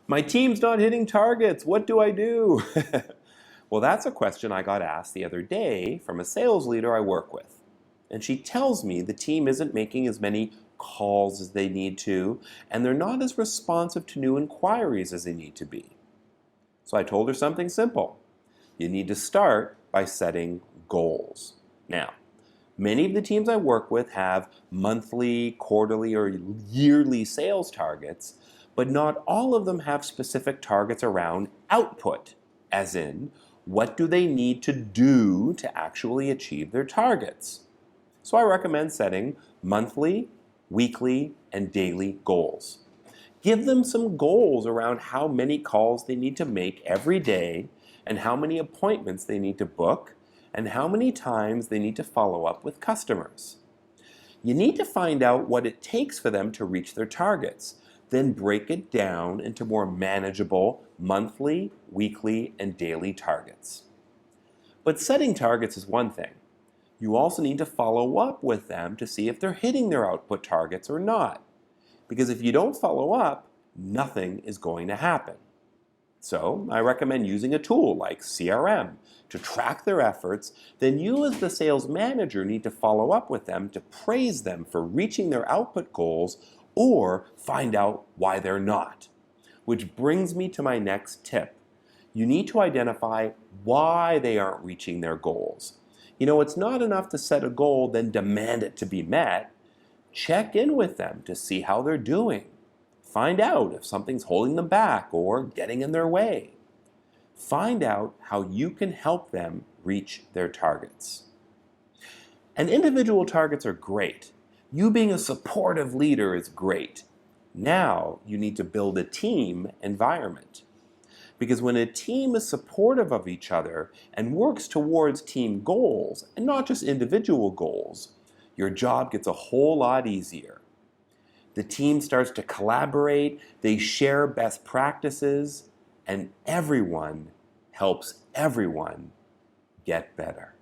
My team's not hitting targets. What do I do? Well, that's a question I got asked the other day from a sales leader I work with. And she tells me the team isn't making as many calls as they need to, and they're not as responsive to new inquiries as they need to be. So I told her something simple. You need to start by setting goals. Now, many of the teams I work with have monthly, quarterly, or yearly sales targets, but not all of them have specific targets around output, as in, what do they need to do to actually achieve their targets? So I recommend setting monthly, weekly, and daily goals. Give them some goals around how many calls they need to make every day, and how many appointments they need to book, and how many times they need to follow up with customers. You need to find out what it takes for them to reach their targets, then break it down into more manageable monthly, weekly, and daily targets. But setting targets is one thing. You also need to follow up with them to see if they're hitting their output targets or not. Because if you don't follow up, nothing is going to happen. So I recommend using a tool like CRM to track their efforts. Then you as the sales manager need to follow up with them to praise them for reaching their output goals or find out why they're not. Which brings me to my next tip. You need to identify why they aren't reaching their goals. It's not enough to set a goal then demand it to be met. Check in with them to see how they're doing. Find out if something's holding them back or getting in their way. Find out how you can help them reach their targets. And individual targets are great. You being a supportive leader is great. Now you need to build a team environment. Because when a team is supportive of each other and works towards team goals, and not just individual goals, your job gets a whole lot easier. The team starts to collaborate, they share best practices, and everyone helps everyone get better.